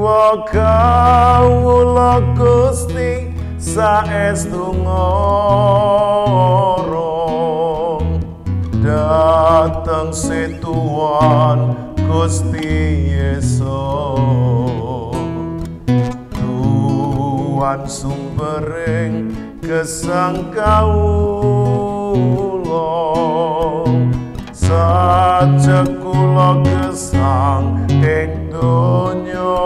Jiwa kawula Gusti saestu ngorong dateng setuan Gusti Yesus Tuhan sumbering gesang kawula sajak kula gesang ing donya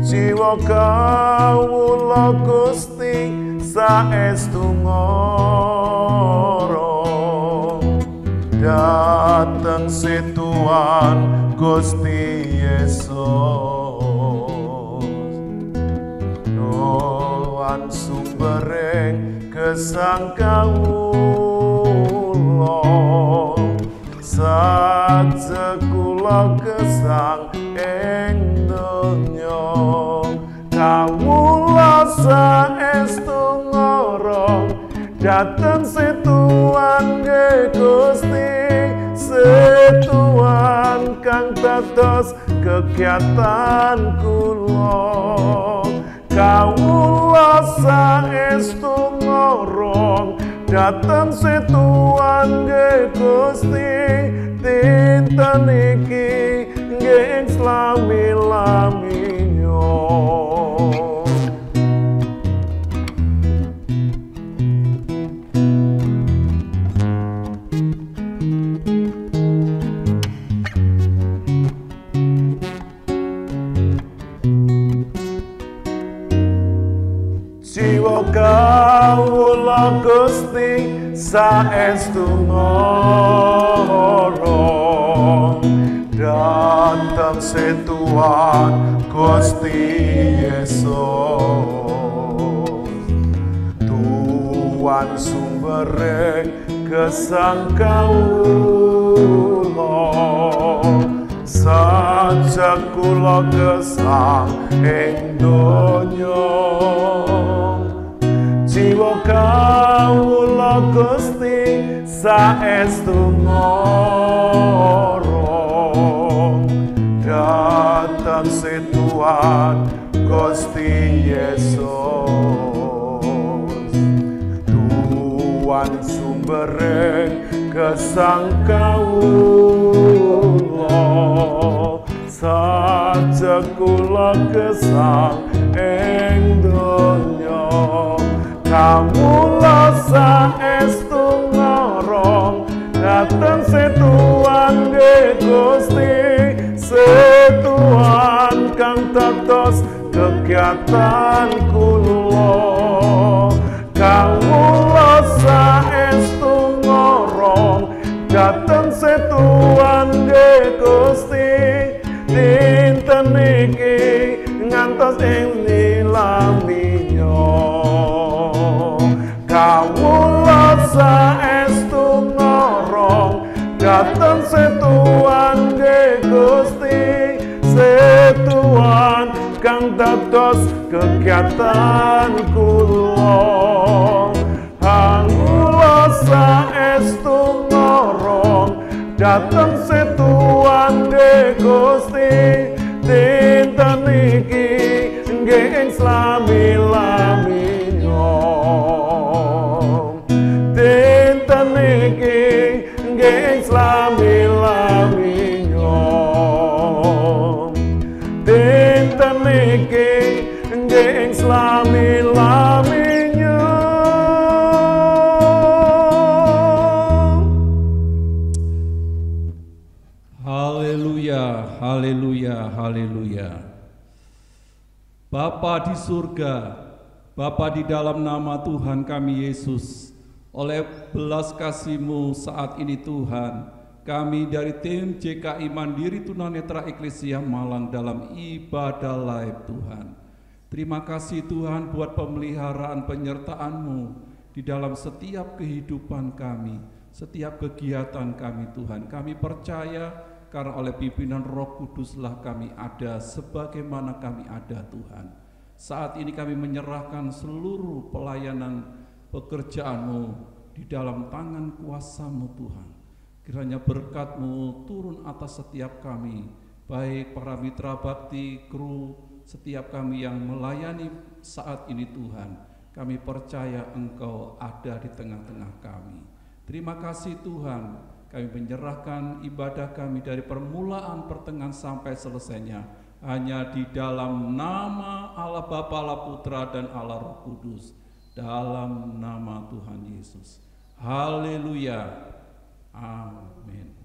jiwa kawula Gusti saestu ngorong dateng setuan Gusti Yesus Tuhan sumbering gesang kawula sajak kula gesang ing donya kawula saestu ngorong dateng setuan Gusti setuan kang dados kegiatan kula kawula saestu ngorong dateng setuan Gusti dinten iki nggih slami-laminyo jiwa kawula Gusti saestu ngorong dateng setuan Gusti Yesus Tuhan sumbering gesang kawula sajak kula gesang ing donya jiwa kawula Gusti saestu ngorong dateng setuan Gusti Yesus Tuhan sumbering gesang kawula sajak kula gesang ing donya kawula saestu ngorong dateng setuan Gusti setuan kang dados kegiatan kula kawula saestu ngorong dateng setuan Gusti dinten iki ngantos ing laminyo kawula saestu ngorong dateng setuan Gusti setuan kang dados kegiatan kula kawula saestu ngorong dateng setuan Gusti dinten iki nggih slami-laminyo dinten iki nggih slami-laminyo dinten iki nggih slami-laminyo Haleluya, haleluya, haleluya. Bapa di surga, Bapa di dalam nama Tuhan kami Yesus, oleh belas kasih-Mu saat ini Tuhan, kami dari tim JKI Mandiri Tunanetra Eklesia Malang dalam ibadah live Tuhan. Terima kasih Tuhan buat pemeliharaan penyertaan-Mu di dalam setiap kehidupan kami, setiap kegiatan kami Tuhan. Kami percaya karena oleh pimpinan Roh Kuduslah kami ada sebagaimana kami ada Tuhan. Saat ini kami menyerahkan seluruh pelayanan pekerjaan-Mu di dalam tangan kuasa-Mu Tuhan. Kiranya berkat-Mu turun atas setiap kami baik para mitra bakti, kru, setiap kami yang melayani saat ini Tuhan. Kami percaya Engkau ada di tengah-tengah kami. Terima kasih Tuhan, kami menyerahkan ibadah kami dari permulaan, pertengahan sampai selesainya hanya di dalam nama Allah Bapa, Allah Putra, dan Allah Roh Kudus. Dalam nama Tuhan Yesus. Haleluya. Amin.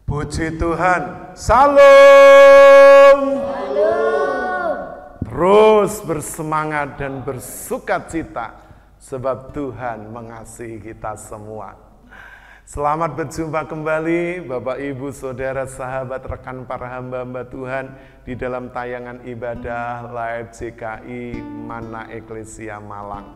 Puji Tuhan. Salam. Terus bersemangat dan bersukacita sebab Tuhan mengasihi kita semua. Selamat berjumpa kembali Bapak Ibu Saudara sahabat rekan para hamba-hamba Tuhan di dalam tayangan ibadah live JKI Mana Eklesia Malang.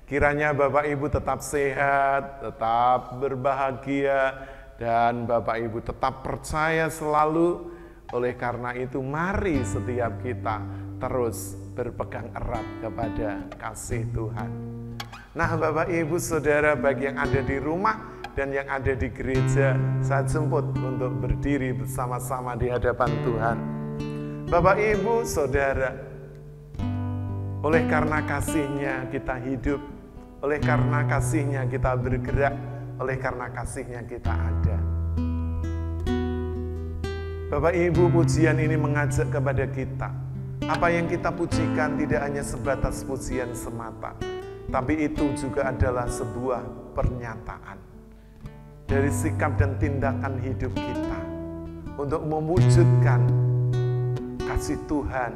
Kiranya Bapak Ibu tetap sehat, tetap berbahagia, dan Bapak Ibu tetap percaya selalu. Oleh karena itu mari setiap kita terus berpegang erat kepada kasih Tuhan. Nah Bapak Ibu Saudara, bagi yang ada di rumah dan yang ada di gereja, saya jemput untuk berdiri bersama-sama di hadapan Tuhan. Bapak Ibu Saudara, oleh karena kasih-Nya kita hidup, oleh karena kasih-Nya kita bergerak, oleh karena kasih-Nya kita ada. Bapak Ibu, pujian ini mengajak kepada kita. Apa yang kita pujikan tidak hanya sebatas pujian semata, tapi itu juga adalah sebuah pernyataan dari sikap dan tindakan hidup kita untuk mewujudkan kasih Tuhan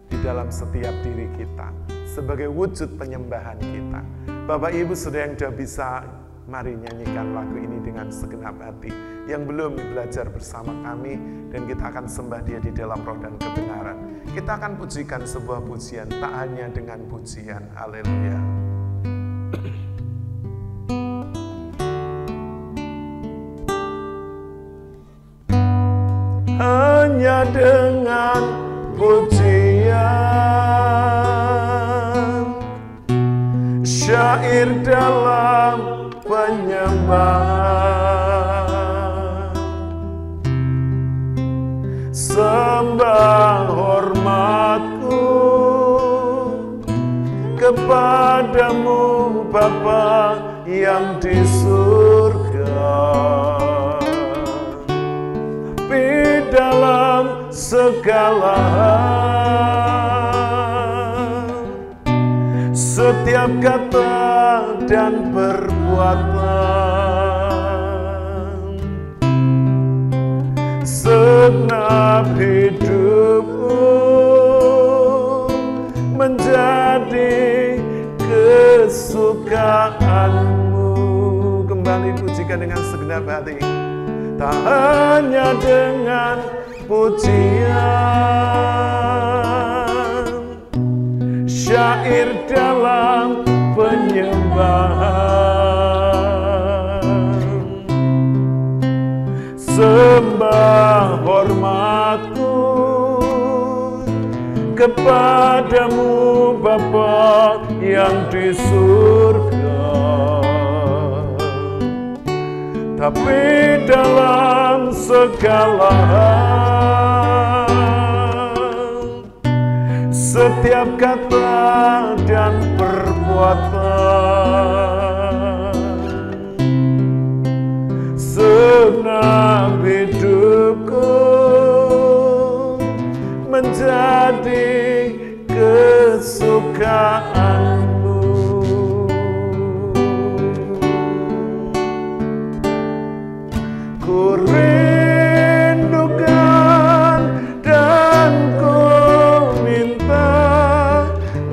di dalam setiap diri kita sebagai wujud penyembahan kita. Bapak Ibu Saudara yang sudah bisa, mari nyanyikan lagu ini dengan segenap hati. Yang belum belajar bersama kami, dan kita akan sembah Dia di dalam roh dan kebenaran. Kita akan pujikan sebuah pujian, tak hanya dengan pujian. Haleluya. Hanya dengan pujian, syair dalam penyembahan, sembah hormatku kepadamu Bapa yang di surga. Di dalam segala hal, setiap kata dan perbuatan, segenap hidupku menjadi kesukaanmu. Kembali pujikan dengan segenap hati. Tak hanya dengan pujian, syair dalam penyembahan, sembah hormatku kepadamu Bapa yang di surga. Tapi dalam segala hal, setiap kata dan perbuatan, segenap hidupku menjadi kesukaanmu. Ku rindukan dan ku minta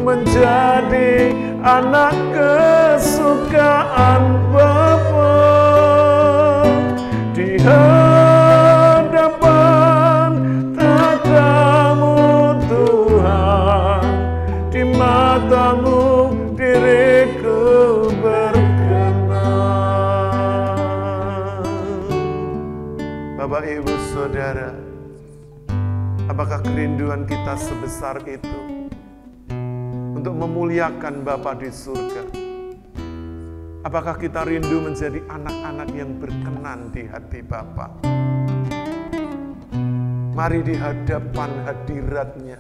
menjadi anak kesukaan Bapa di hadapan tatamu Tuhan, di matamu diriku Bapak Ibu Saudara, apakah kerinduan kita sebesar itu untuk memuliakan Bapa di surga? Apakah kita rindu menjadi anak-anak yang berkenan di hati Bapa? Mari di hadapan hadirat-Nya,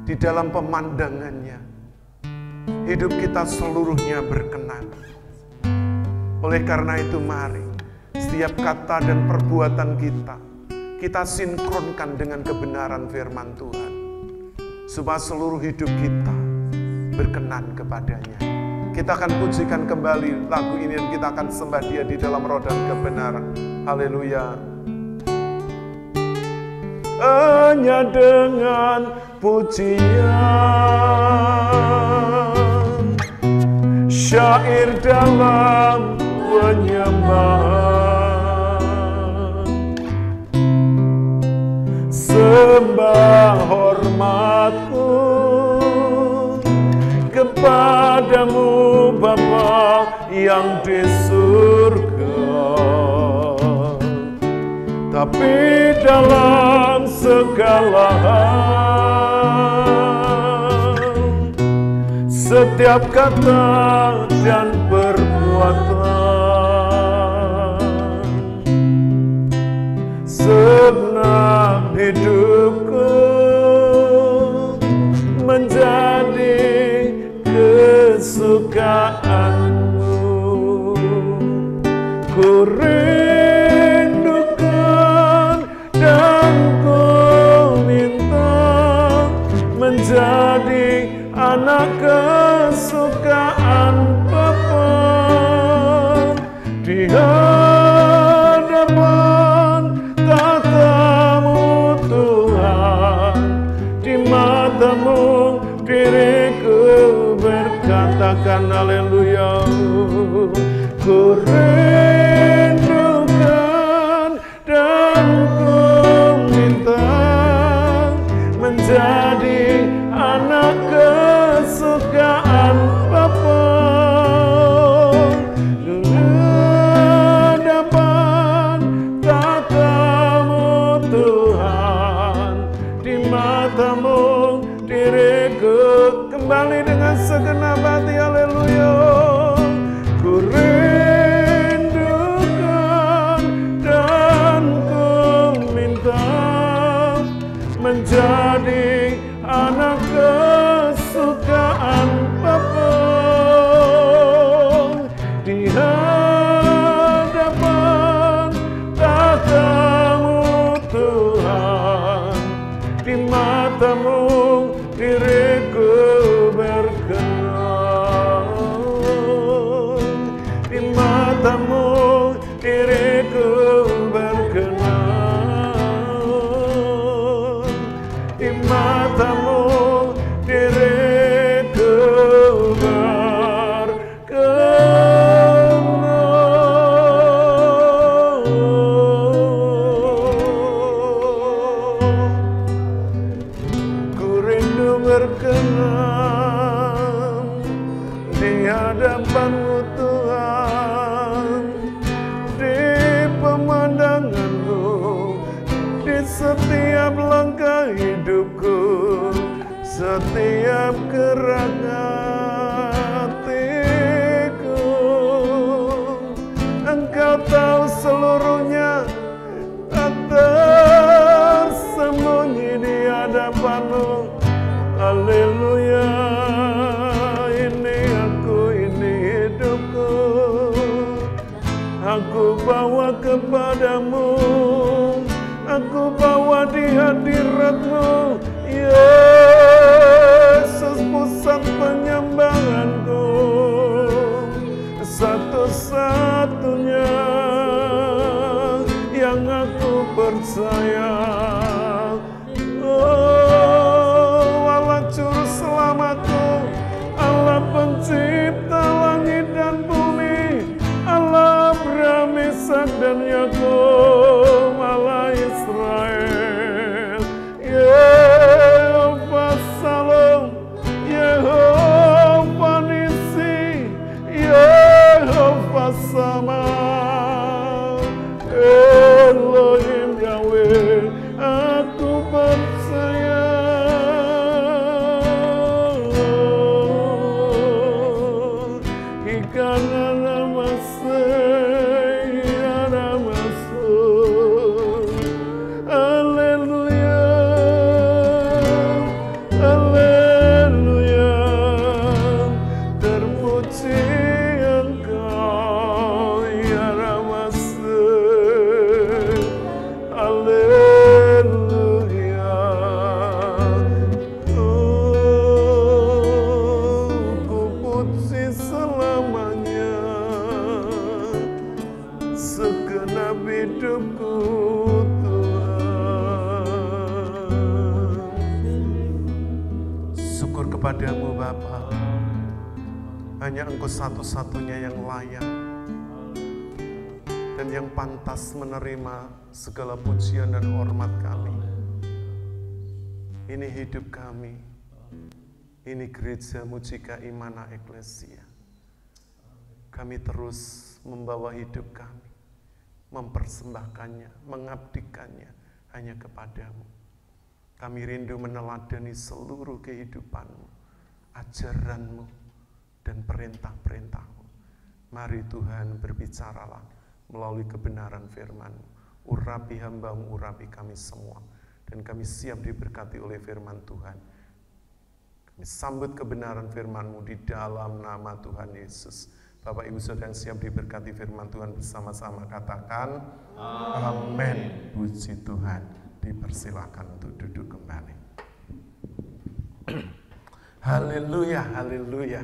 di dalam pemandangan-Nya, hidup kita seluruhnya berkenan. Oleh karena itu mari, setiap kata dan perbuatan kita sinkronkan dengan kebenaran firman Tuhan. Supaya seluruh hidup kita berkenan kepada-Nya. Kita akan pujikan kembali lagu ini dan kita akan sembah Dia di dalam roh dan kebenaran. Haleluya. Hanya dengan pujian, syair dalam penyembahan, sembah hormatku kepadamu Bapa yang di surga. Tapi dalam segala hal, setiap kata dan perbuatan, segenap hidupku menjadi kesukaanmu. Ku rindukan dan ku minta menjadi anak kesukaan Bapa di hadapan tatamu Tuhan. Di matamu diriku berkatakan haleluya. Ku rindukan dan ku minta menjadi anak kesukaan Bapa di hadapan tatamu Tuhan. Di matamu diriku kembali dengan segenap hati haleluya. Ku rindukan dan ku minta menjadi anak kesukaan Bapa di hadapan tatamu Tuhan. Di matamu diriku berkenan, di matamu diriku berkenan, di matamu diriku berkenan. Ku rindu berkenan di hadapan-Mu Tuhan, di pemandangan-Mu, di setiap langkah hidupku, setiap gerak hatiku. Engkau tahu seluruhnya, tak tersembunyi di hadapan-Mu. Haleluya. Ini aku, ini hidupku, aku bawa kepadamu, aku bawa di hadirat-Mu, Yesus, pusat penyembahanku, satu-satunya yang aku percaya. Oh, Allah Juru Selamatku, Allah Pencipta langit dan bumi, Allah Abraham, Ishak dan Yakub, Allah Israel, Yehova Shalom, Yehova Nisi, Yehova Sama, Elohim Yahweh, aku percaya. Ikana nama se, ya nama su. segenap hidupku Tuhan. Syukur kepadamu Bapa, hanya Engkau satu-satunya yang layak dan yang pantas menerima segala pujian dan hormat kami. Ini hidup kami, ini gereja Mujika Imana Eklesia. Kami terus membawa hidup kami, mempersembahkannya, mengabdikannya hanya kepadamu. Kami rindu meneladani seluruh kehidupanmu, ajaranmu, dan perintah-perintahmu. Mari Tuhan berbicaralah melalui kebenaran firman-Mu. Urapi hamba-Mu, urapi kami semua. Dan kami siap diberkati oleh firman Tuhan. Kami sambut kebenaran firman-Mu di dalam nama Tuhan Yesus. Bapak Ibu Saudara yang siap diberkati firman Tuhan bersama-sama katakan amin. Puji Tuhan. Dipersilakan untuk duduk kembali. Haleluya, haleluya.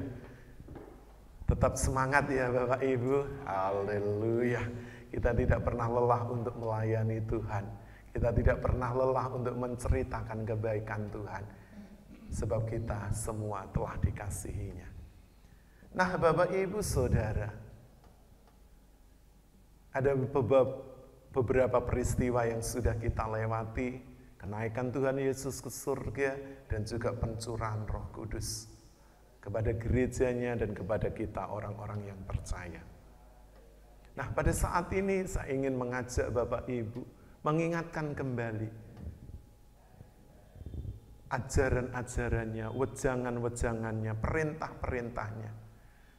Tetap semangat ya Bapak Ibu. Haleluya. Kita tidak pernah lelah untuk melayani Tuhan. Kita tidak pernah lelah untuk menceritakan kebaikan Tuhan. Sebab kita semua telah dikasihinya. Nah Bapak Ibu Saudara, ada beberapa peristiwa yang sudah kita lewati. Kenaikan Tuhan Yesus ke surga dan juga pencurahan Roh Kudus kepada gerejanya dan kepada kita orang-orang yang percaya. Nah pada saat ini saya ingin mengajak Bapak Ibu mengingatkan kembali ajaran-ajarannya, wejangan-wejangannya, perintah-perintahnya.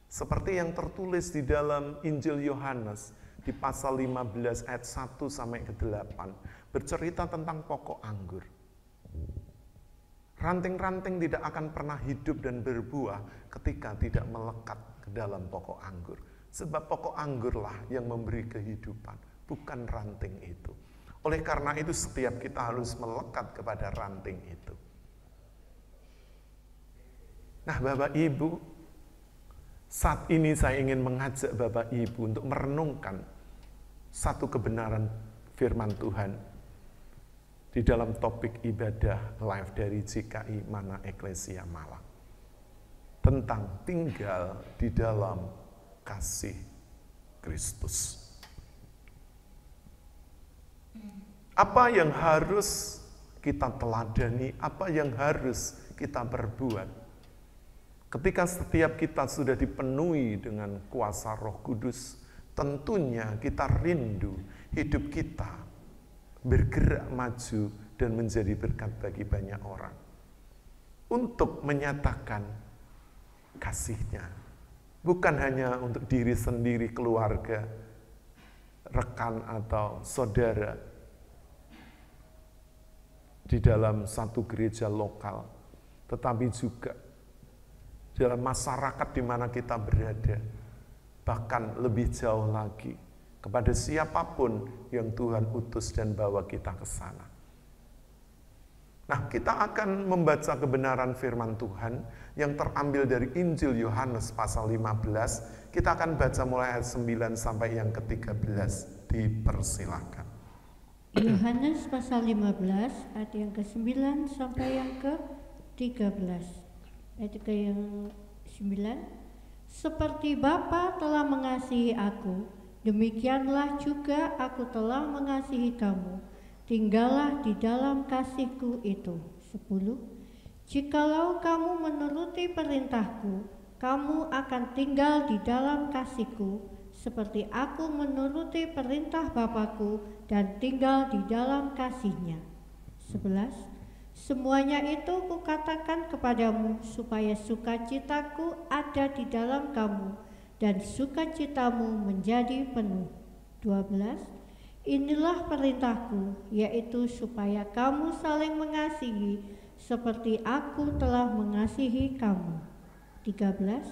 Seperti yang tertulis di dalam Injil Yohanes di pasal 15 ayat 1 sampai ke 8 bercerita tentang pokok anggur. Ranting-ranting tidak akan pernah hidup dan berbuah ketika tidak melekat ke dalam pokok anggur. Sebab pokok anggurlah yang memberi kehidupan, bukan ranting itu. Oleh karena itu setiap kita harus melekat kepada ranting itu. Nah Bapak Ibu, saat ini saya ingin mengajak Bapak Ibu untuk merenungkan satu kebenaran firman Tuhan di dalam topik ibadah live dari GKI Mana Eklesia Malang. Tentang tinggal di dalam kasih Kristus. Apa yang harus kita teladani, apa yang harus kita perbuat ketika setiap kita sudah dipenuhi dengan kuasa Roh Kudus? Tentunya kita rindu hidup kita bergerak maju dan menjadi berkat bagi banyak orang. Untuk menyatakan kasih-Nya. Bukan hanya untuk diri sendiri, keluarga, rekan atau saudara di dalam satu gereja lokal, tetapi juga dalam masyarakat di mana kita berada, bahkan lebih jauh lagi kepada siapapun yang Tuhan utus dan bawa kita ke sana. Nah, kita akan membaca kebenaran firman Tuhan yang terambil dari Injil Yohanes pasal 15. Kita akan baca mulai ayat 9 sampai yang ke-13. Dipersilakan. Yohanes pasal 15 ayat yang ke-9 sampai yang ke-13. Ayat yang 9, seperti Bapa telah mengasihi aku, demikianlah juga aku telah mengasihi kamu. Tinggallah di dalam kasihku itu. 10, jikalau kamu menuruti perintahku, kamu akan tinggal di dalam kasihku, seperti aku menuruti perintah Bapakku dan tinggal di dalam kasih-Nya. 11, semuanya itu kukatakan kepadamu supaya sukacitaku ada di dalam kamu dan sukacitamu menjadi penuh. 12, inilah perintahku, yaitu supaya kamu saling mengasihi seperti aku telah mengasihi kamu. 13,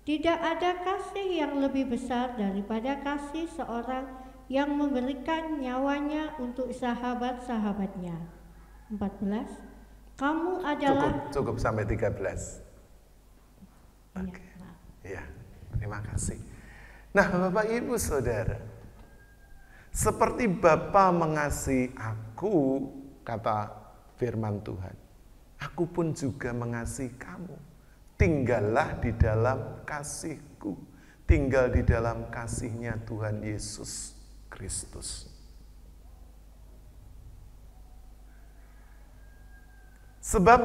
tidak ada kasih yang lebih besar daripada kasih seorang yang memberikan nyawanya untuk sahabat-sahabatnya. 14, kamu adalah... Cukup sampai 13. Oke. Ya, terima kasih. Nah Bapak Ibu Saudara, Seperti Bapa mengasihi aku, kata firman Tuhan, aku pun juga mengasihi kamu. Tinggallah di dalam kasih-Ku. Tinggal di dalam kasih-Nya Tuhan Yesus Kristus. Sebab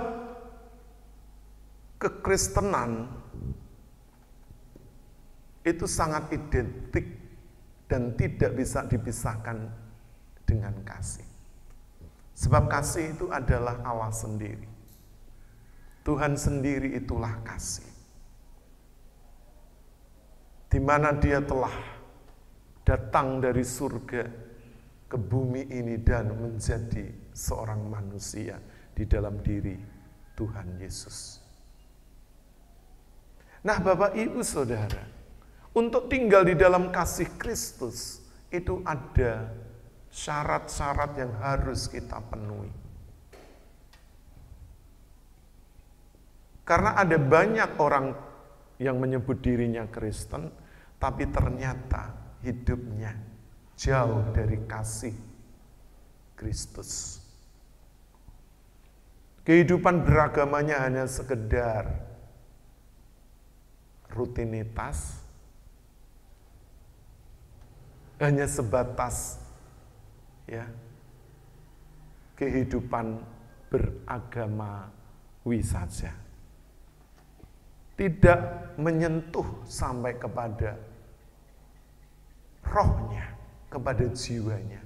kekristenan itu sangat identik dan tidak bisa dipisahkan dengan kasih. Sebab kasih itu adalah Allah sendiri. Tuhan sendiri itulah kasih. Di mana Dia telah datang dari surga ke bumi ini dan menjadi seorang manusia di dalam diri Tuhan Yesus. Nah, Bapak, Ibu, Saudara, untuk tinggal di dalam kasih Kristus itu ada syarat-syarat yang harus kita penuhi. Karena ada banyak orang yang menyebut dirinya Kristen, tapi ternyata hidupnya jauh dari kasih Kristus. Kehidupan beragamanya hanya sekedar rutinitas, hanya sebatas kehidupan beragamawi saja. Tidak menyentuh sampai kepada rohnya, kepada jiwanya.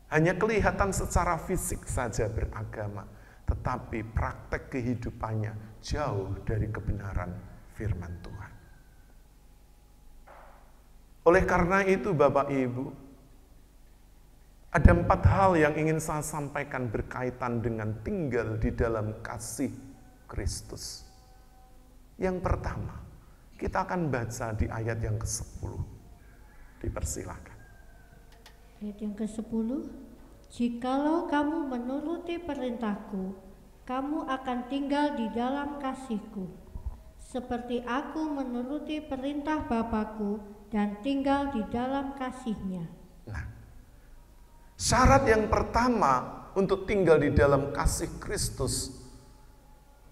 Hanya kelihatan secara fisik saja beragama, tetapi praktek kehidupannya jauh dari kebenaran firman Tuhan. Oleh karena itu, Bapak Ibu, ada 4 hal yang ingin saya sampaikan berkaitan dengan tinggal di dalam kasih Kristus. Yang pertama, kita akan baca di ayat yang ke-10. Dipersilakan. Ayat yang ke-10, jikalau kamu menuruti perintahku, kamu akan tinggal di dalam kasihku, seperti aku menuruti perintah Bapakku dan tinggal di dalam kasih-Nya. Nah, syarat yang pertama untuk tinggal di dalam kasih Kristus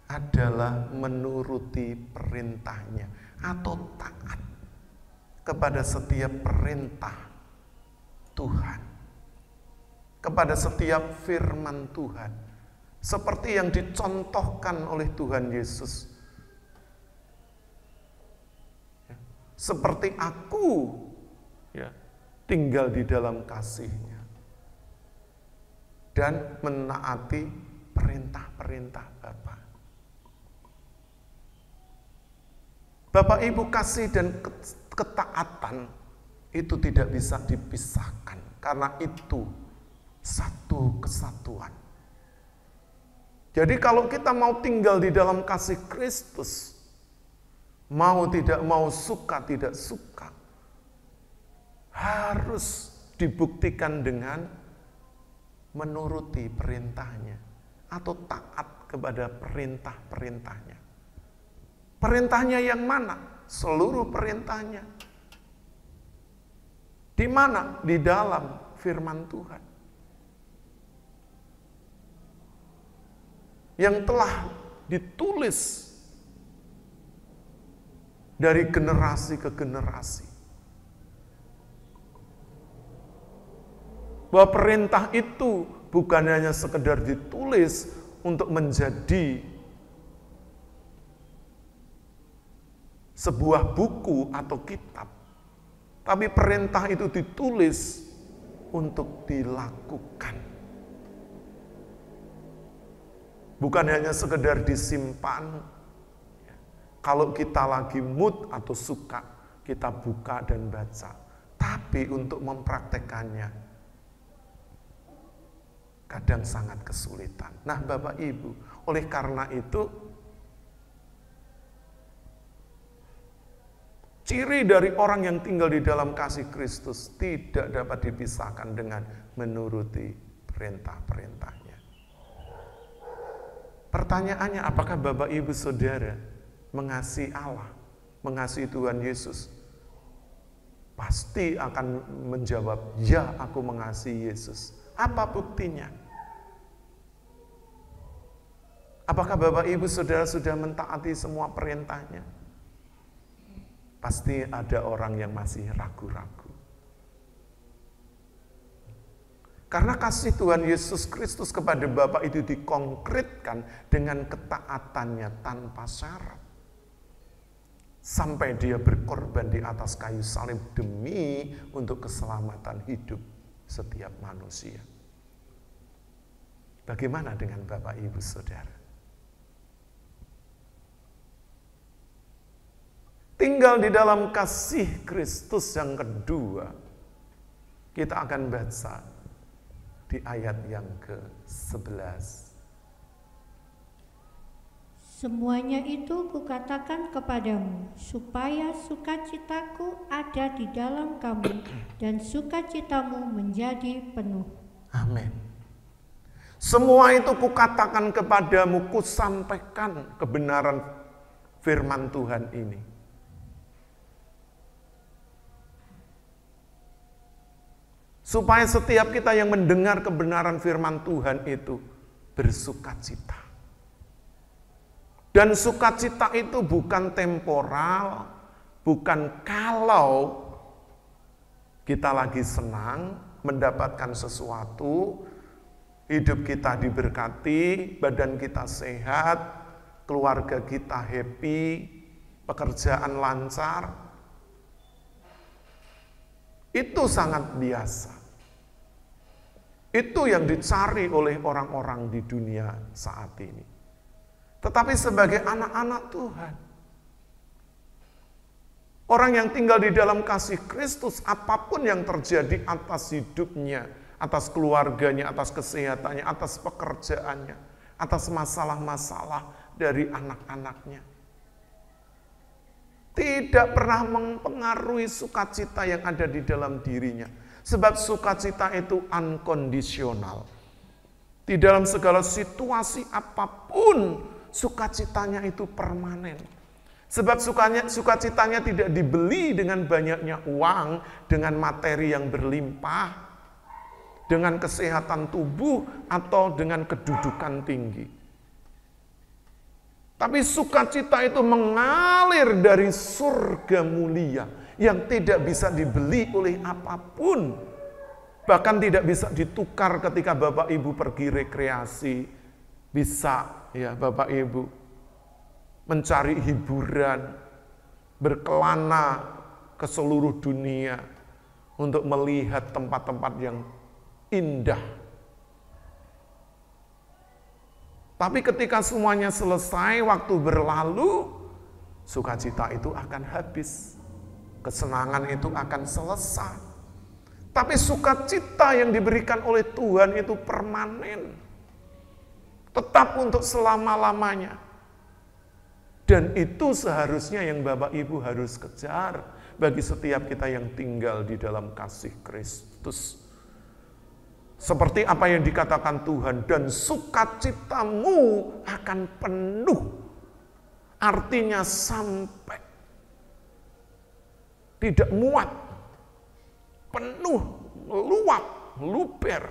adalah menuruti perintah-Nya atau taat kepada setiap perintah Tuhan, kepada setiap firman Tuhan, seperti yang dicontohkan oleh Tuhan Yesus. Seperti aku tinggal di dalam kasih-Nya dan menaati perintah-perintah Bapa. Bapak Ibu, kasih dan ketaatan itu tidak bisa dipisahkan, karena itu satu kesatuan. Jadi kalau kita mau tinggal di dalam kasih Kristus, mau tidak mau, suka tidak suka, harus dibuktikan dengan menuruti perintah-Nya atau taat kepada perintah-perintah-Nya. Perintah-Nya yang mana? Seluruh perintah-Nya. Di mana? Di dalam firman Tuhan. Yang telah ditulis dari generasi ke generasi. Bahwa perintah itu bukan hanya sekedar ditulis untuk menjadi sebuah buku atau kitab, tapi perintah itu ditulis untuk dilakukan. Bukan hanya sekedar disimpan, kalau kita lagi mood atau suka, kita buka dan baca. Tapi untuk mempraktekannya, kadang sangat kesulitan. Nah, Bapak Ibu, oleh karena itu, ciri dari orang yang tinggal di dalam kasih Kristus tidak dapat dipisahkan dengan menuruti perintah-perintah-Nya. Pertanyaannya, apakah Bapak Ibu Saudara mengasihi Allah, mengasihi Tuhan Yesus? pasti akan menjawab, ya aku mengasihi Yesus. Apa buktinya? Apakah Bapak Ibu Saudara sudah mentaati semua perintahnya? Pasti ada orang yang masih ragu-ragu. Karena kasih Tuhan Yesus Kristus kepada Bapa itu dikonkretkan dengan ketaatannya tanpa syarat. Sampai dia berkorban di atas kayu salib demi untuk keselamatan hidup setiap manusia. Bagaimana dengan Bapak Ibu Saudara? Tinggal di dalam kasih Kristus yang kedua, kita akan baca di ayat yang ke-11. Semuanya itu kukatakan kepadamu, supaya sukacitaku ada di dalam kamu, dan sukacitamu menjadi penuh. Amin. Semua itu kukatakan kepadamu, kusampaikan kebenaran firman Tuhan ini. Supaya setiap kita yang mendengar kebenaran firman Tuhan itu bersukacita. Dan sukacita itu bukan temporal, bukan kalau kita lagi senang mendapatkan sesuatu, hidup kita diberkati, badan kita sehat, keluarga kita happy, pekerjaan lancar. Itu sangat biasa. Itu yang dicari oleh orang-orang di dunia saat ini. Tetapi sebagai anak-anak Tuhan, orang yang tinggal di dalam kasih Kristus, apapun yang terjadi atas hidupnya, atas keluarganya, atas kesehatannya, atas pekerjaannya, atas masalah-masalah dari anak-anaknya, tidak pernah mempengaruhi sukacita yang ada di dalam dirinya. Sebab sukacita itu unkondisional. Di dalam segala situasi apapun, sukacitanya itu permanen. Sebab sukacitanya tidak dibeli dengan banyaknya uang, dengan materi yang berlimpah, dengan kesehatan tubuh, atau dengan kedudukan tinggi. Tapi sukacita itu mengalir dari surga mulia yang tidak bisa dibeli oleh apapun. Bahkan tidak bisa ditukar ketika Bapak Ibu pergi rekreasi. Bisa ya Bapak Ibu mencari hiburan, berkelana ke seluruh dunia untuk melihat tempat-tempat yang indah. Tapi ketika semuanya selesai, waktu berlalu, sukacita itu akan habis. Kesenangan itu akan selesai. Tapi sukacita yang diberikan oleh Tuhan itu permanen. Tetap untuk selama-lamanya. Dan itu seharusnya yang Bapak Ibu harus kejar bagi setiap kita yang tinggal di dalam kasih Kristus. Seperti apa yang dikatakan Tuhan, dan sukacitamu akan penuh. Artinya sampai tidak muat, penuh, meluap, luber.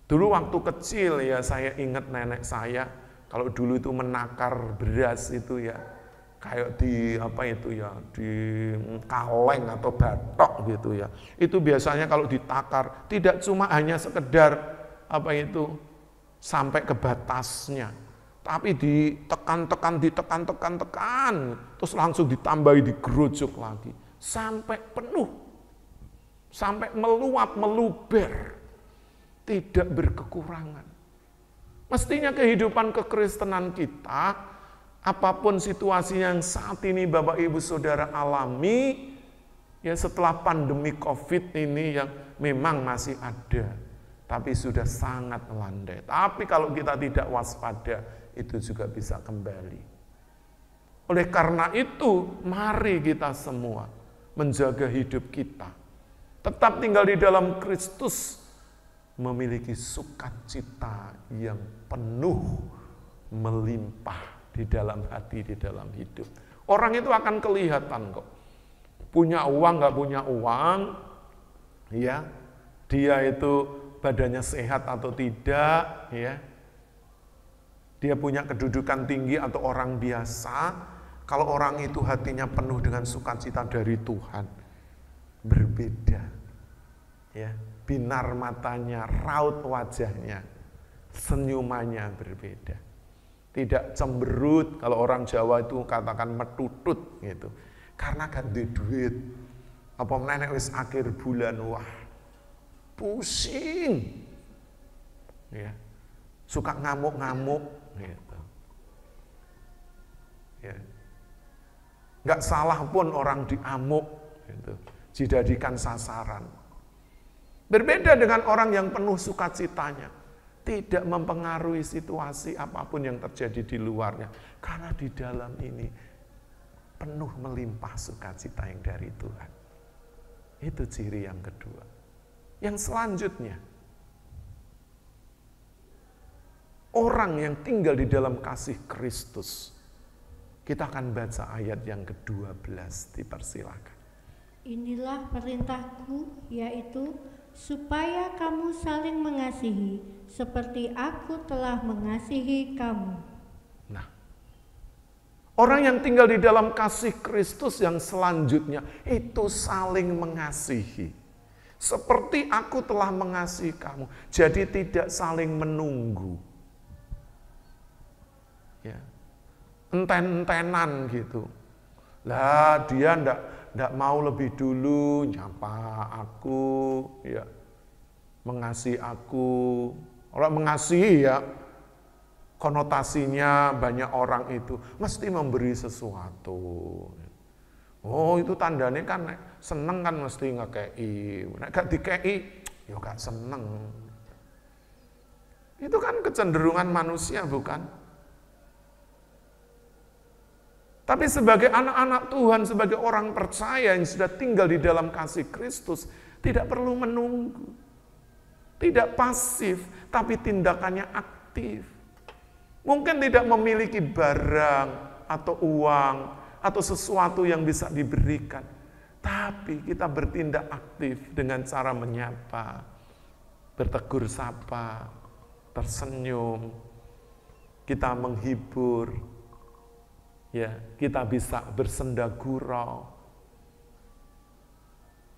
Dulu waktu kecil ya, saya ingat nenek saya, kalau dulu itu menakar beras itu ya, kayak di di kaleng atau batok gitu ya. Itu biasanya kalau ditakar tidak cuma hanya sekedar sampai ke batasnya, tapi ditekan, terus langsung ditambahi, digerojok lagi sampai penuh, sampai meluap, meluber, tidak berkekurangan. Mestinya kehidupan kekristenan kita, apapun situasi yang saat ini Bapak Ibu Saudara alami, ya setelah pandemi COVID ini yang memang masih ada, tapi sudah sangat melandai. Tapi kalau kita tidak waspada, itu juga bisa kembali. Oleh karena itu, mari kita semua menjaga hidup kita. Tetap tinggal di dalam Kristus, memiliki sukacita yang penuh, melimpah di dalam hati, di dalam hidup. Orang itu akan kelihatan kok. punya uang nggak punya uang, ya, dia itu badannya sehat atau tidak, ya, dia punya kedudukan tinggi atau orang biasa, kalau orang itu hatinya penuh dengan sukacita dari Tuhan, berbeda, ya, binar matanya, raut wajahnya, senyumannya berbeda. Tidak cemberut, kalau orang Jawa itu katakan metutut gitu. Karena gak ada duit. Apa menek wis akhir bulan, wah pusing. Ya. Suka ngamuk-ngamuk gitu. Ya. Gak salah pun orang diamuk gitu. Dijadikan sasaran. Berbeda dengan orang yang penuh sukacitanya. Tidak mempengaruhi situasi apapun yang terjadi di luarnya. Karena di dalam ini penuh melimpah sukacita yang dari Tuhan. Itu ciri yang kedua. Yang selanjutnya, orang yang tinggal di dalam kasih Kristus. Kita akan baca ayat yang ke-12, dipersilakan. Inilah perintahku, yaitu supaya kamu saling mengasihi, seperti aku telah mengasihi kamu. Nah, orang yang tinggal di dalam kasih Kristus yang selanjutnya, itu saling mengasihi. Seperti aku telah mengasihi kamu. Jadi tidak saling menunggu. Ya. Enten-entenan gitu. Lah dia ndak mau lebih dulu nyapa aku, ya, mengasihi aku. Orang mengasihi ya, konotasinya banyak orang itu mesti memberi sesuatu. Oh itu tandanya kan seneng kan mesti ngekei. Nek gak dikei, ya gak seneng. Itu kan kecenderungan manusia bukan? Tapi sebagai anak-anak Tuhan, sebagai orang percaya yang sudah tinggal di dalam kasih Kristus, tidak perlu menunggu. Tidak pasif, tapi tindakannya aktif. Mungkin tidak memiliki barang atau uang atau sesuatu yang bisa diberikan. Tapi kita bertindak aktif dengan cara menyapa, bertegur sapa, tersenyum, kita menghibur. Ya, kita bisa bersenda gurau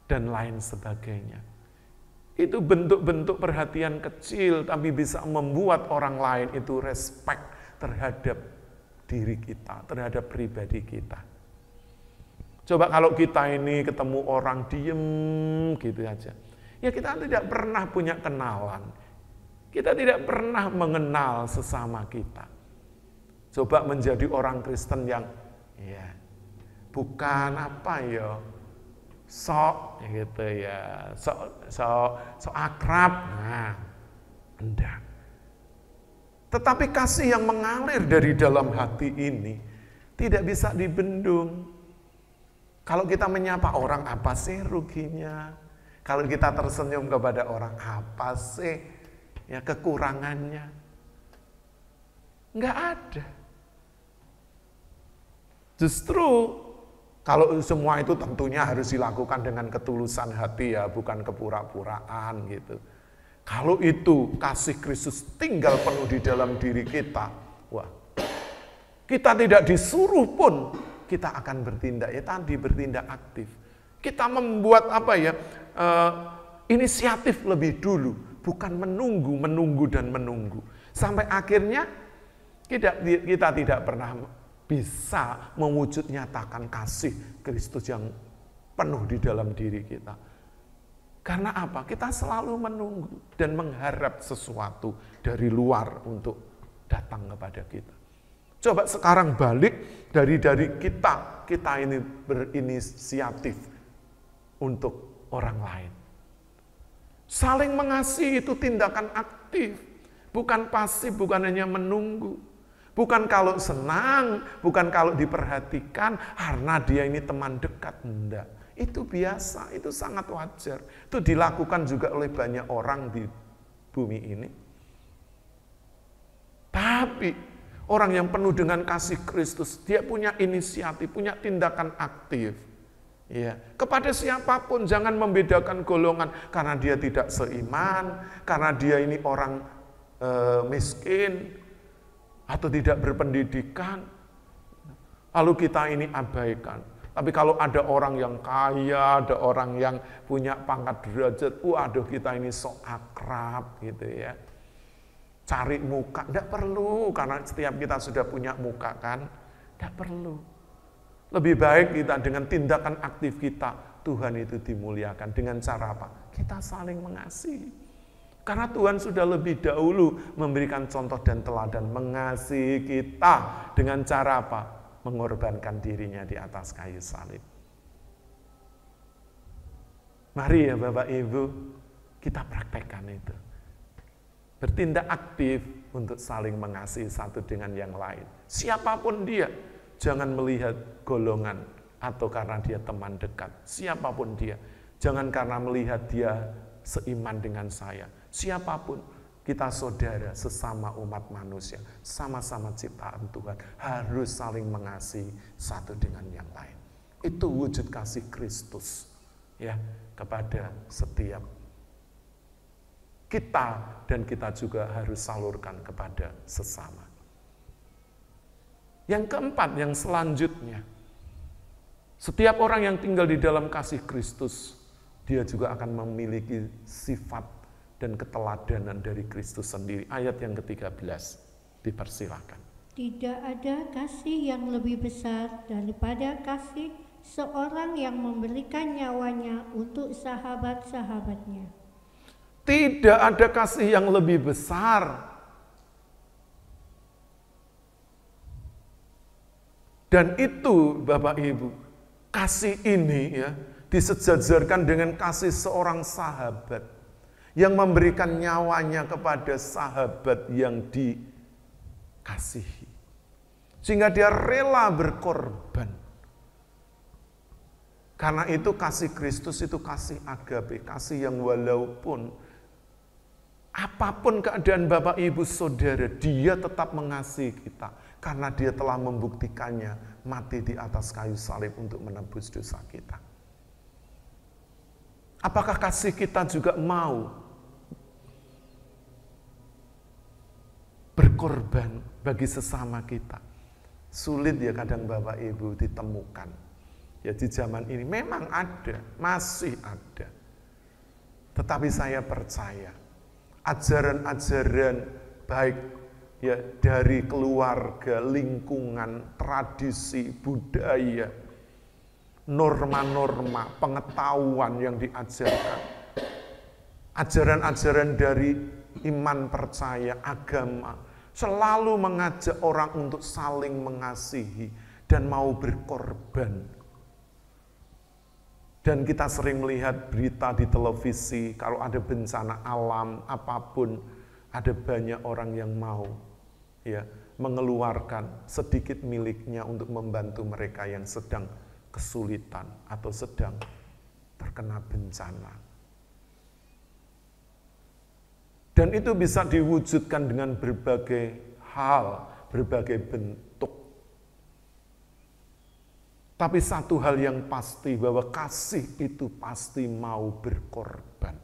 dan lain sebagainya. Itu bentuk-bentuk perhatian kecil tapi bisa membuat orang lain itu respect terhadap diri kita, terhadap pribadi kita. Coba kalau kita ini ketemu orang diem gitu aja. Ya kita tidak pernah punya kenalan. Kita tidak pernah mengenal sesama kita. Coba menjadi orang Kristen yang ya bukan apa ya sok gitu ya, sok akrab. Nah, enggak. Tetapi kasih yang mengalir dari dalam hati ini tidak bisa dibendung. Kalau kita menyapa orang, apa sih ruginya? Kalau kita tersenyum kepada orang, apa sih ya kekurangannya? Enggak ada. Justru kalau semua itu tentunya harus dilakukan dengan ketulusan hati ya, bukan kepura-puraan gitu. Kalau itu kasih Kristus tinggal penuh di dalam diri kita, wah, kita tidak disuruh pun kita akan bertindak ya tadi, bertindak aktif. Kita membuat apa ya inisiatif lebih dulu, bukan menunggu dan menunggu. Sampai akhirnya kita tidak pernah bisa mewujud nyatakan kasih Kristus yang penuh di dalam diri kita. Karena apa? Kita selalu menunggu dan mengharap sesuatu dari luar untuk datang kepada kita. Coba sekarang balik dari kita ini berinisiatif untuk orang lain. Saling mengasihi itu tindakan aktif, bukan pasif, bukan hanya menunggu. Bukan kalau senang, bukan kalau diperhatikan, karena dia ini teman dekat. Enggak, itu biasa, itu sangat wajar. Itu dilakukan juga oleh banyak orang di bumi ini. Tapi, orang yang penuh dengan kasih Kristus, dia punya inisiatif, punya tindakan aktif. Ya, kepada siapapun, jangan membedakan golongan karena dia tidak seiman, karena dia ini orang miskin atau tidak berpendidikan. Lalu kita ini abaikan. Tapi kalau ada orang yang kaya, ada orang yang punya pangkat derajat, waduh kita ini sok akrab gitu ya. Cari muka, tidak perlu karena setiap kita sudah punya muka kan, tidak perlu. Lebih baik kita dengan tindakan aktif kita, Tuhan itu dimuliakan. Dengan cara apa? Kita saling mengasihi. Karena Tuhan sudah lebih dahulu memberikan contoh dan teladan mengasihi kita. Dengan cara apa? Mengorbankan dirinya di atas kayu salib. Mari ya Bapak Ibu, kita praktekkan itu. Bertindak aktif untuk saling mengasihi satu dengan yang lain. Siapapun dia. Jangan melihat golongan atau karena dia teman dekat. Siapapun dia. Jangan karena melihat dia seiman dengan saya. Siapapun, kita saudara sesama umat manusia. Sama-sama ciptaan Tuhan. Harus saling mengasihi satu dengan yang lain. Itu wujud kasih Kristus ya kepada setiap kita. Dan kita juga harus salurkan kepada sesama. Yang keempat, yang selanjutnya, setiap orang yang tinggal di dalam kasih Kristus, dia juga akan memiliki sifat dan keteladanan dari Kristus sendiri. Ayat yang ke-13, dipersilakan. Tidak ada kasih yang lebih besar daripada kasih seorang yang memberikan nyawanya untuk sahabat-sahabatnya. Tidak ada kasih yang lebih besar. Dan itu Bapak Ibu, kasih ini ya disejajarkan dengan kasih seorang sahabat yang memberikan nyawanya kepada sahabat yang dikasihi. Sehingga dia rela berkorban. Karena itu kasih Kristus itu kasih agape, kasih yang walaupun apapun keadaan Bapak Ibu Saudara, dia tetap mengasihi kita. Karena dia telah membuktikannya mati di atas kayu salib untuk menebus dosa kita. Apakah kasih kita juga mau berkorban bagi sesama kita? Sulit ya kadang Bapak Ibu ditemukan. Ya di zaman ini memang ada, masih ada. Tetapi saya percaya ajaran-ajaran baik ya dari keluarga, lingkungan, tradisi, budaya, norma-norma, pengetahuan yang diajarkan. Ajaran-ajaran dari iman percaya, agama, selalu mengajak orang untuk saling mengasihi dan mau berkorban. Dan kita sering melihat berita di televisi, kalau ada bencana alam, apapun, ada banyak orang yang mau ya mengeluarkan sedikit miliknya untuk membantu mereka yang sedang kesulitan atau sedang terkena bencana. Dan itu bisa diwujudkan dengan berbagai hal, berbagai bentuk. Tapi satu hal yang pasti bahwa kasih itu pasti mau berkorban.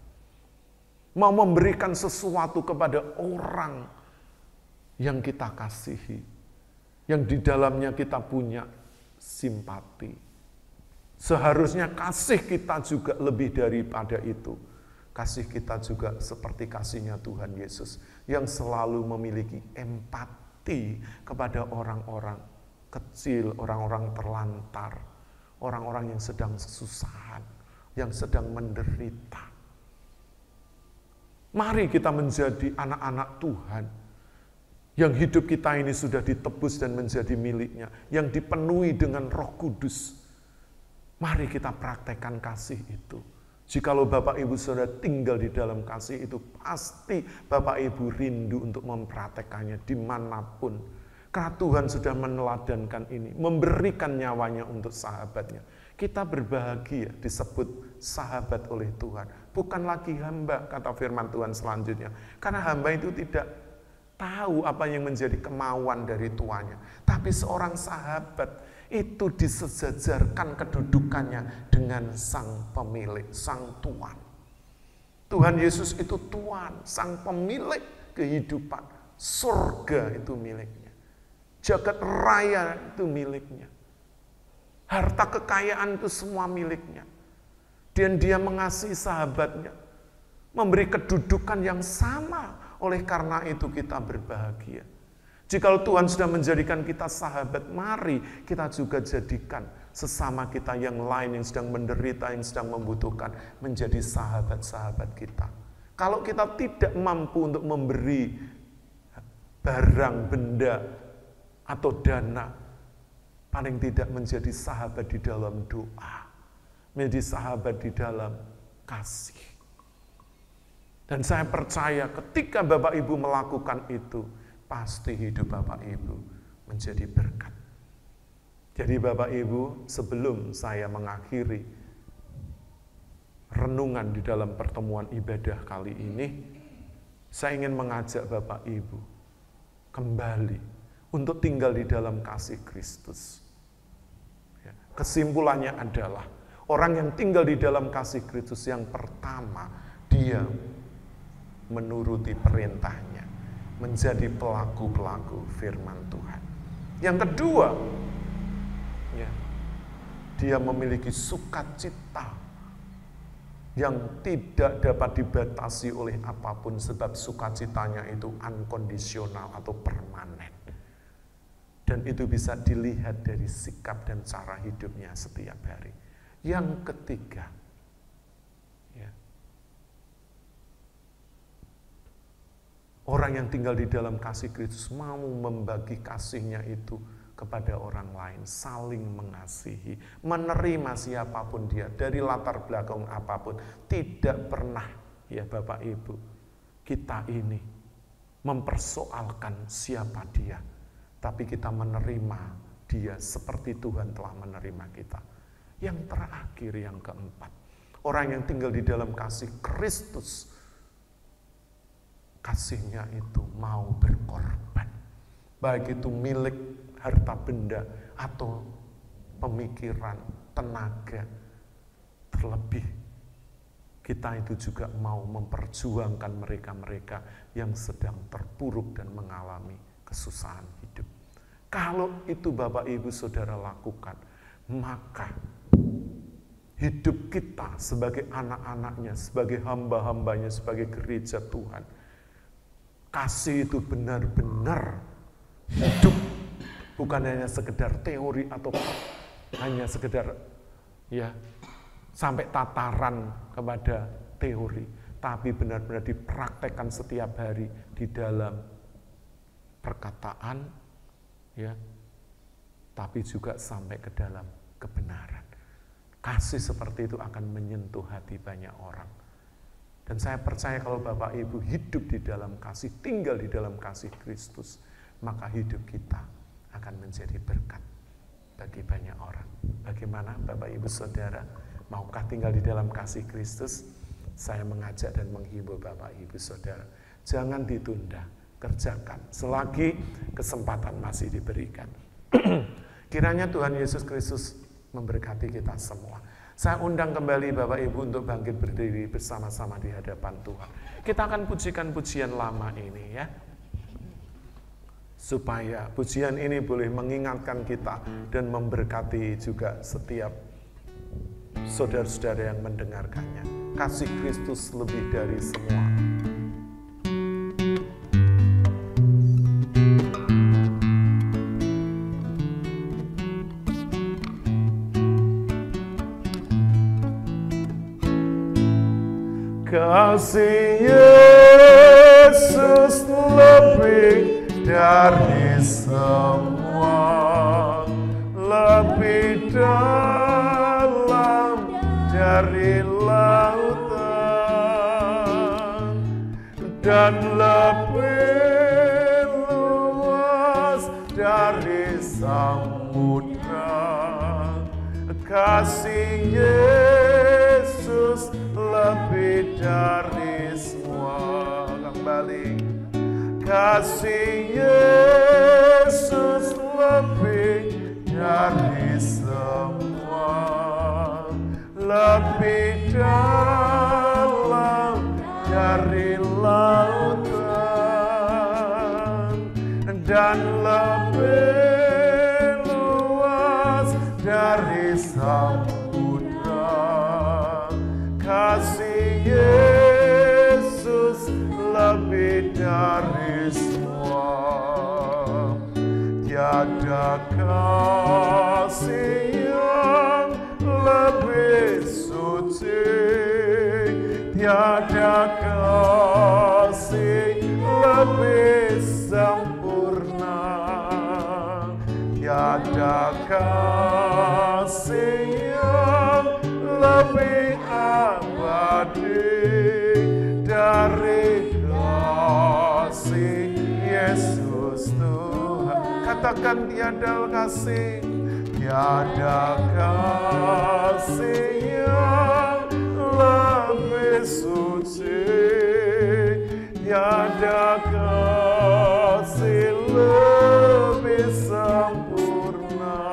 Mau memberikan sesuatu kepada orang yang kita kasihi, yang di dalamnya kita punya simpati. Seharusnya kasih kita juga lebih daripada itu. Kasih kita juga seperti kasihnya Tuhan Yesus yang selalu memiliki empati kepada orang-orang kecil, orang-orang terlantar, orang-orang yang sedang kesusahan, yang sedang menderita. Mari kita menjadi anak-anak Tuhan yang hidup kita ini sudah ditebus dan menjadi miliknya, yang dipenuhi dengan Roh Kudus. Mari kita praktekkan kasih itu. Jikalau Bapak Ibu Saudara tinggal di dalam kasih itu, pasti Bapak Ibu rindu untuk mempraktekannya dimanapun. Karena Tuhan sudah meneladankan ini, memberikan nyawanya untuk sahabatnya. Kita berbahagia disebut sahabat oleh Tuhan. Bukan lagi hamba, kata firman Tuhan selanjutnya. Karena hamba itu tidak tahu apa yang menjadi kemauan dari tuannya. Tapi seorang sahabat itu disejajarkan kedudukannya dengan sang pemilik, sang Tuhan. Tuhan Yesus itu Tuhan, sang pemilik kehidupan. Surga itu miliknya. Jagat raya itu miliknya. Harta kekayaan itu semua miliknya. Dan dia mengasihi sahabatnya. Memberi kedudukan yang sama. Oleh karena itu kita berbahagia. Jikalau Tuhan sudah menjadikan kita sahabat, mari kita juga jadikan sesama kita yang lain yang sedang menderita, yang sedang membutuhkan, menjadi sahabat-sahabat kita. Kalau kita tidak mampu untuk memberi barang, benda, atau dana, paling tidak menjadi sahabat di dalam doa, menjadi sahabat di dalam kasih. Dan saya percaya ketika Bapak Ibu melakukan itu, pasti hidup Bapak Ibu menjadi berkat. Jadi Bapak Ibu, sebelum saya mengakhiri renungan di dalam pertemuan ibadah kali ini, saya ingin mengajak Bapak Ibu kembali untuk tinggal di dalam kasih Kristus. Kesimpulannya adalah, orang yang tinggal di dalam kasih Kristus yang pertama, dia menuruti perintahnya, menjadi pelaku-pelaku firman Tuhan. Yang kedua, dia memiliki sukacita yang tidak dapat dibatasi oleh apapun, sebab sukacitanya itu unkondisional atau permanen. Dan itu bisa dilihat dari sikap dan cara hidupnya setiap hari. Yang ketiga, orang yang tinggal di dalam kasih Kristus mau membagi kasihnya itu kepada orang lain, saling mengasihi, menerima siapapun dia, dari latar belakang apapun. Tidak pernah, ya Bapak Ibu, kita ini mempersoalkan siapa dia, tapi kita menerima dia seperti Tuhan telah menerima kita. Yang terakhir, yang keempat, orang yang tinggal di dalam kasih Kristus, kasihnya itu mau berkorban. Baik itu milik, harta benda, atau pemikiran, tenaga. Terlebih, kita itu juga mau memperjuangkan mereka-mereka yang sedang terpuruk dan mengalami kesusahan hidup. Kalau itu Bapak Ibu Saudara lakukan, maka hidup kita sebagai anak-anaknya, sebagai hamba-hambanya, sebagai gereja Tuhan, kasih itu benar-benar hidup, bukan hanya sekedar teori atau hanya sekedar sampai tataran kepada teori, tapi benar-benar dipraktekkan setiap hari di dalam perkataan, tapi juga sampai ke dalam kebenaran. Kasih seperti itu akan menyentuh hati banyak orang. Dan saya percaya kalau Bapak Ibu hidup di dalam kasih, tinggal di dalam kasih Kristus, maka hidup kita akan menjadi berkat bagi banyak orang. Bagaimana Bapak Ibu Saudara, maukah tinggal di dalam kasih Kristus? Saya mengajak dan menghimbau Bapak Ibu Saudara, jangan ditunda, kerjakan selagi kesempatan masih diberikan. Kiranya Tuhan Yesus Kristus memberkati kita semua. Saya undang kembali Bapak Ibu untuk bangkit berdiri bersama-sama di hadapan Tuhan. Kita akan pujikan pujian lama ini ya. Supaya pujian ini boleh mengingatkan kita dan memberkati juga setiap saudara-saudara yang mendengarkannya. Kasih Kristus lebih dari semua. Kasih Yesus lebih dari semua, lebih dalam dari lautan, dan lebih luas dari samudra. Kasih Yesus lebih dari semua. Kembali. Kasih Yesus lebih dari lebih dalam dari lautan dan lebih luas dari samudra. Kasih Yesus lebih dari semua. Tiada kasih yang lebih suci, tiada kasih lebih sempurna, tiada kasih yang lebih abadi dari kasih Yesus Tuhan. Katakan tiada kasih, tiada kasih yang lebih suci, tiada kasih lebih sempurna,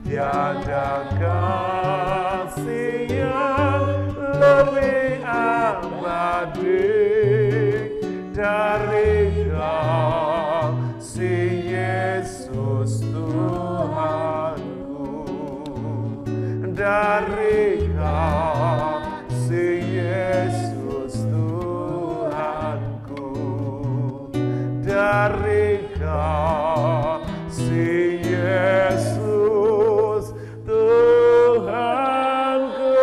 tiada kasih yang lebih abadi dari kasih Yesus Tuhanku, dari kasih Yesus Tuhanku, dari kasih Yesus Tuhanku.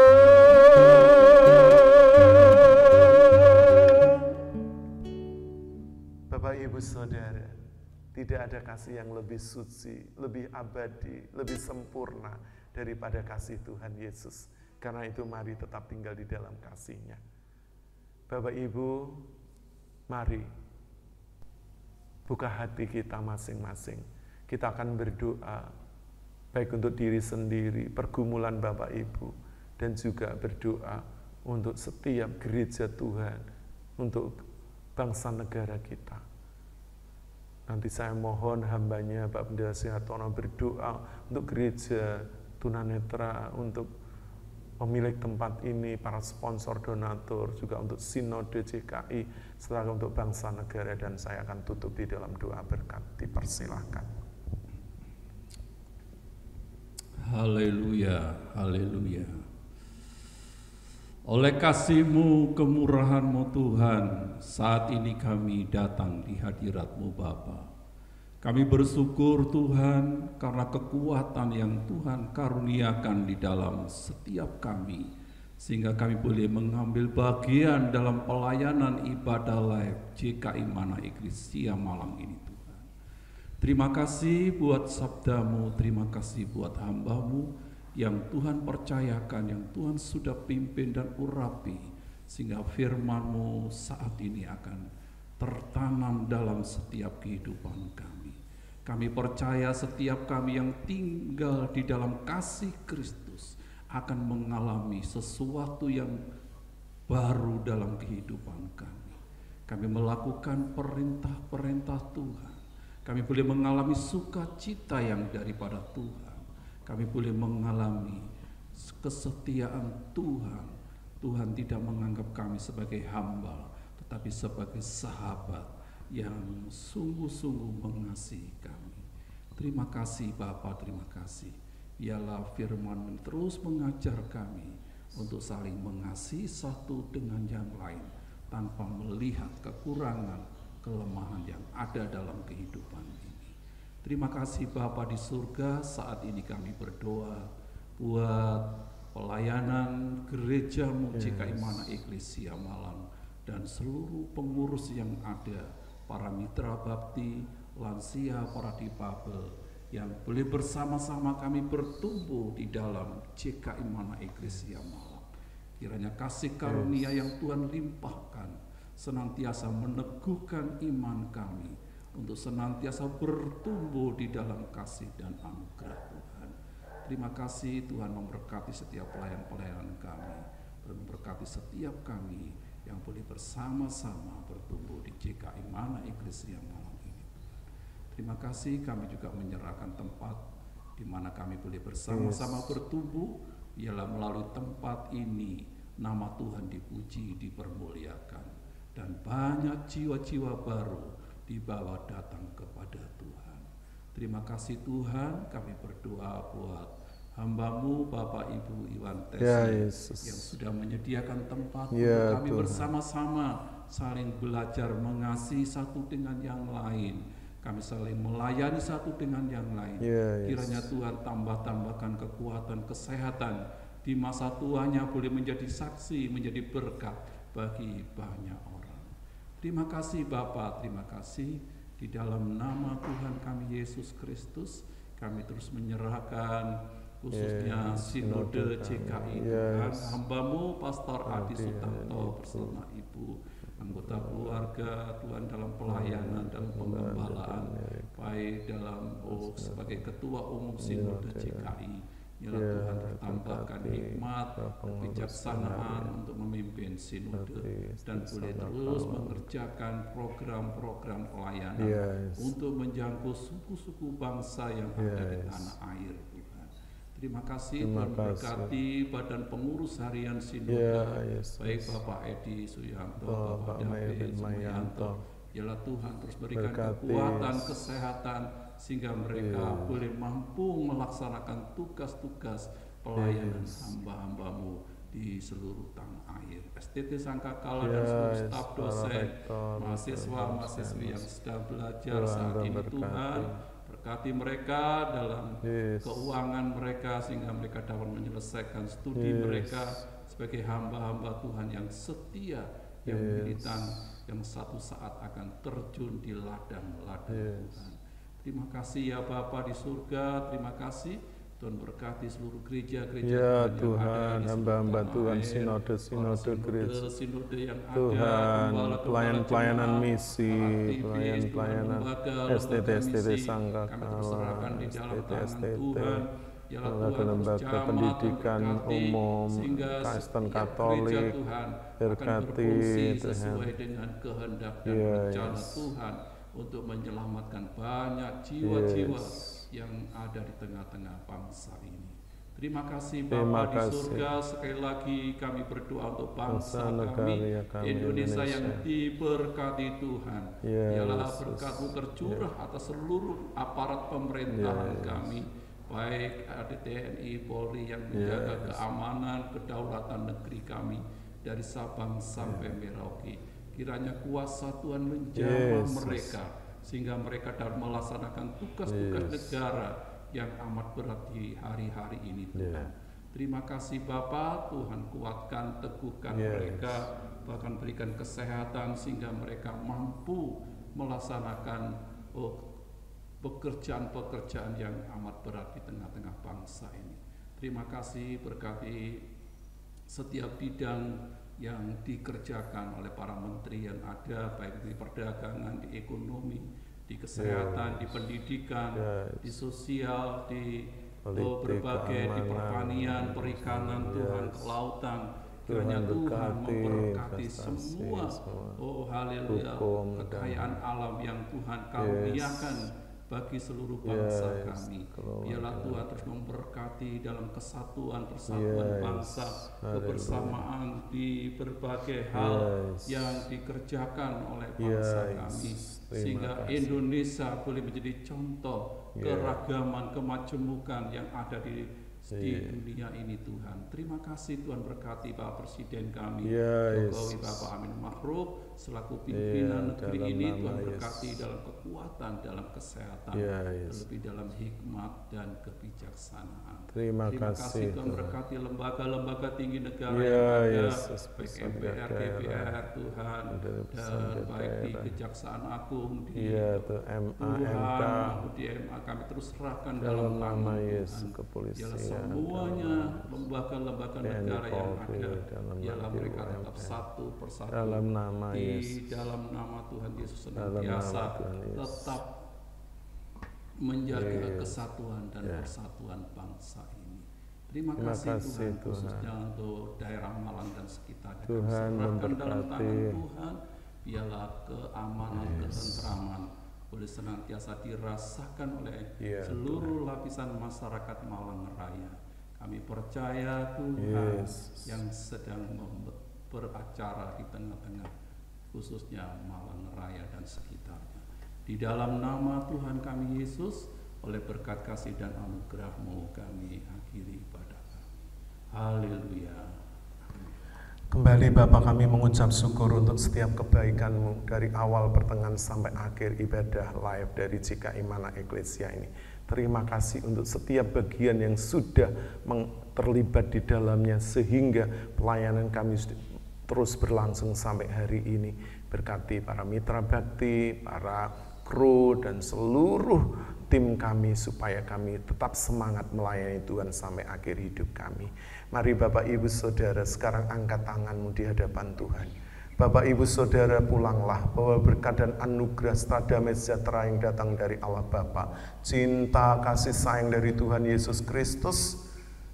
Bapak, Ibu, Saudara, tidak ada kasih yang lebih suci, lebih abadi, lebih sempurna daripada kasih Tuhan Yesus. Karena itu mari tetap tinggal di dalam kasih-Nya. Bapak Ibu, mari buka hati kita masing-masing. Kita akan berdoa, baik untuk diri sendiri, pergumulan Bapak Ibu, dan juga berdoa untuk setiap gereja Tuhan, untuk bangsa negara kita. Nanti saya mohon hambanya Pak Pendeta Sihartono berdoa untuk gereja tunanetra, untuk pemilik tempat ini, para sponsor donatur, juga untuk sinode JKI, serta untuk bangsa negara, dan saya akan tutup di dalam doa berkat. Dipersilahkan. Haleluya, haleluya. Oleh kasih-Mu, kemurahan-Mu Tuhan, saat ini kami datang di hadirat-Mu Bapa. Kami bersyukur Tuhan karena kekuatan yang Tuhan karuniakan di dalam setiap kami, sehingga kami boleh mengambil bagian dalam pelayanan ibadah live JKI Mana Eklesia malam ini Tuhan. Terima kasih buat sabda-Mu, terima kasih buat hamba-Mu yang Tuhan percayakan, yang Tuhan sudah pimpin dan urapi, sehingga firman-Mu saat ini akan tertanam dalam setiap kehidupan kami. Kami percaya setiap kami yang tinggal di dalam kasih Kristus akan mengalami sesuatu yang baru dalam kehidupan kami. Kami melakukan perintah-perintah Tuhan. Kami boleh mengalami sukacita yang daripada Tuhan. Kami boleh mengalami kesetiaan Tuhan. Tuhan tidak menganggap kami sebagai hamba, tetapi sebagai sahabat yang sungguh-sungguh mengasihi kami. Terima kasih Bapa, terima kasih. Biarlah firman terus mengajar kami untuk saling mengasihi satu dengan yang lain, tanpa melihat kekurangan, kelemahan yang ada dalam kehidupan ini. Terima kasih Bapa di surga, saat ini kami berdoa buat pelayanan gereja-Mu JKI Mana Eklesia Malang dan seluruh pengurus yang ada, para mitra bakti, lansia, para difabel, yang boleh bersama-sama kami bertumbuh di dalam JKI Mana Eklesia Malang. Kiranya kasih karunia yang Tuhan limpahkan senantiasa meneguhkan iman kami, untuk senantiasa bertumbuh di dalam kasih dan anugerah Tuhan. Terima kasih Tuhan, memberkati setiap pelayan-pelayanan kami, memberkati setiap kami yang boleh bersama-sama bertumbuh di JKI Mana Eklesia malam ini. Terima kasih, kami juga menyerahkan tempat di mana kami boleh bersama-sama bertumbuh Biarlah melalui tempat ini nama Tuhan dipuji, dipermuliakan, dan banyak jiwa-jiwa baru dibawa datang kepada Tuhan. Terima kasih Tuhan, kami berdoa buat hamba-Mu Bapak Ibu Iwan Tesi yang sudah menyediakan tempat untuk kami Tuhan bersama-sama saling belajar mengasihi satu dengan yang lain. Kami saling melayani satu dengan yang lain. Kiranya Tuhan tambahkan kekuatan, kesehatan di masa tuanya, boleh menjadi saksi, menjadi berkat bagi banyak orang. Terima kasih Bapa, terima kasih. Di dalam nama Tuhan kami Yesus Kristus, kami terus menyerahkan khususnya Sinode JKI Tuhan, hamba-Mu Pastor Adi Sutanto bersama Ibu, anggota keluarga Tuhan, dalam pelayanan, dalam pengembalaan, baik dalam sebagai Ketua Umum Sinode JKI. Biarlah Tuhan bertambahkan hikmat, kebijaksanaan untuk memimpin sinode, dan boleh terus mengerjakan program-program pelayanan untuk menjangkau suku-suku bangsa yang ada di tanah air Tuhan. Terima kasih Tuhan, berkati badan pengurus harian sinode, baik Bapak Edi Suyanto, Bapak David Suyanto. Biarlah Tuhan terus berikan kekuatan, kesehatan, sehingga mereka boleh mampu melaksanakan tugas-tugas pelayanan hamba-hamba-Mu di seluruh tanah air. STT Sangkakala dan seluruh staf dosen, mahasiswa-mahasiswi yang sedang belajar saat ini Tuhan, berkati mereka dalam keuangan mereka, sehingga mereka dapat menyelesaikan studi mereka sebagai hamba-hamba Tuhan yang setia, yang militan, yang satu saat akan terjun di ladang-ladang Tuhan. Terima kasih ya Bapa di surga, terima kasih Tuhan, berkati seluruh gereja-gereja Tuhan, hamba-hamba Tuhan, sinode gereja yang Tuhan, pelayan-pelayanan misi, pelayan-pelayanan STT Sangkakala, STT, lembaga pendidikan umum, Kristen Katolik, berkati sesuai dengan kehendak dan rencana Tuhan untuk menyelamatkan banyak jiwa-jiwa yang ada di tengah-tengah bangsa ini. Terima kasih Bapa di surga, sekali lagi kami berdoa untuk bangsa kami, Indonesia yang diberkati Tuhan. Biarlah berkat-Mu tercurah atas seluruh aparat pemerintahan kami, baik TNI, Polri yang menjaga keamanan, kedaulatan negeri kami dari Sabang sampai Merauke. Kiranya kuasa Tuhan menjamah mereka, sehingga mereka dapat melaksanakan tugas-tugas negara yang amat berat di hari-hari ini Tuhan. Terima kasih Bapa, Tuhan kuatkan, teguhkan mereka, bahkan berikan kesehatan sehingga mereka mampu melaksanakan pekerjaan-pekerjaan yang amat berat di tengah-tengah bangsa ini. Terima kasih, berkati setiap bidang yang dikerjakan oleh para menteri yang ada, baik di perdagangan, di ekonomi, di kesehatan, di pendidikan, di sosial, di berbagai, di pertanian, perikanan, Tuhan, kelautan. Kiranya Tuhan memberkati semua, haleluya, kekayaan alam yang Tuhan karuniakan bagi seluruh bangsa kami. Biarlah Tuhan terus memberkati dalam kesatuan, persatuan bangsa, kebersamaan di berbagai hal yang dikerjakan oleh bangsa kami, sehingga Indonesia boleh menjadi contoh keragaman, kemajemukan yang ada di dunia ini Tuhan. Terima kasih Tuhan, berkati Bapak Presiden kami, Jokowi Bapak Amin Makhruf, selaku pimpinan negeri ini. Tuhan berkati dalam kekuatan, dalam kesehatan, lebih dalam hikmat dan kebijaksanaan. Terima kasih Tuhan, berkati lembaga-lembaga tinggi negara yang ada, baik MPR, DPR Tuhan, dan baik di Kejaksaan Agung, di Tuhan, di MA, kami terus serahkan dalam nama Yesus, kepolisian, semuanya lembaga-lembaga negara yang ada, biarlah mereka tetap satu persatu dalam nama di dalam nama Tuhan Yesus, senantiasa tetap menjaga kesatuan dan persatuan bangsa ini. Terima kasih Tuhan, khususnya untuk daerah Malang dan sekitarnya. Tuhan serahkan dalam tangan Tuhan, biarlah keamanan, ketentraman boleh senantiasa dirasakan oleh seluruh lapisan masyarakat Malang Raya. Kami percaya Tuhan Yes. yang sedang beracara di tengah-tengah, khususnya Malang Raya dan sekitarnya. Di dalam nama Tuhan kami Yesus, oleh berkat kasih dan anugerah-Mu kami akhiri ibadah kami. Haleluya. Kembali Bapa, kami mengucap syukur untuk setiap kebaikan-Mu dari awal, pertengahan, sampai akhir ibadah live dari GKI Mana Eklesia ini. Terima kasih untuk setiap bagian yang sudah terlibat di dalamnya, sehingga pelayanan kami terus berlangsung sampai hari ini. Berkati para mitra bakti, para kru, dan seluruh tim kami, supaya kami tetap semangat melayani Tuhan sampai akhir hidup kami. Mari Bapak Ibu Saudara sekarang angkat tanganmu di hadapan Tuhan. Bapak Ibu Saudara, pulanglah bawa berkat dan anugerah serta damai sejahtera yang datang dari Allah Bapa, cinta kasih sayang dari Tuhan Yesus Kristus,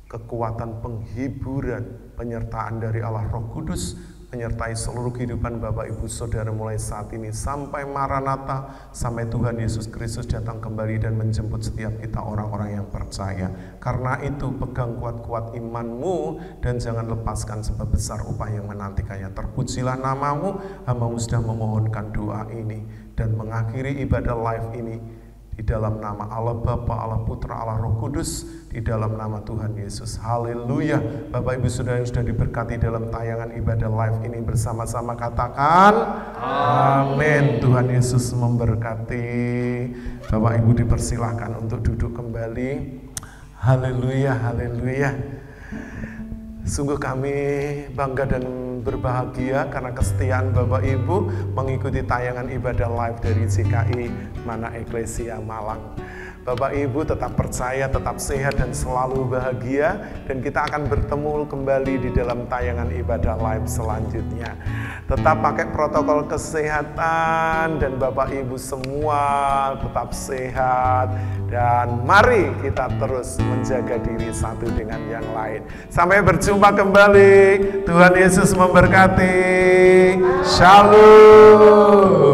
kekuatan penghiburan, penyertaan dari Allah Roh Kudus, menyertai seluruh kehidupan Bapak Ibu Saudara mulai saat ini sampai Maranatha, sampai Tuhan Yesus Kristus datang kembali dan menjemput setiap kita orang-orang yang percaya. Karena itu pegang kuat-kuat imanmu dan jangan lepaskan, sebab besar upah yang menantikannya. Terpujilah namamu, hamba-Mu sudah memohonkan doa ini dan mengakhiri ibadah live ini di dalam nama Allah Bapa, Allah Putra, Allah Roh Kudus, di dalam nama Tuhan Yesus. Haleluya. Bapak Ibu Saudara yang sudah diberkati dalam tayangan ibadah live ini, bersama-sama katakan amin. Tuhan Yesus memberkati. Bapak Ibu dipersilahkan untuk duduk kembali. Haleluya, haleluya. Sungguh kami bangga dan berbahagia karena kesetiaan Bapak Ibu mengikuti tayangan ibadah live dari GKI Mana Eklesia Malang. Bapak Ibu tetap percaya, tetap sehat dan selalu bahagia, dan kita akan bertemu kembali di dalam tayangan ibadah live selanjutnya. Tetap pakai protokol kesehatan dan Bapak Ibu semua tetap sehat, dan mari kita terus menjaga diri satu dengan yang lain. Sampai berjumpa kembali. Tuhan Yesus memberkati. Shalom.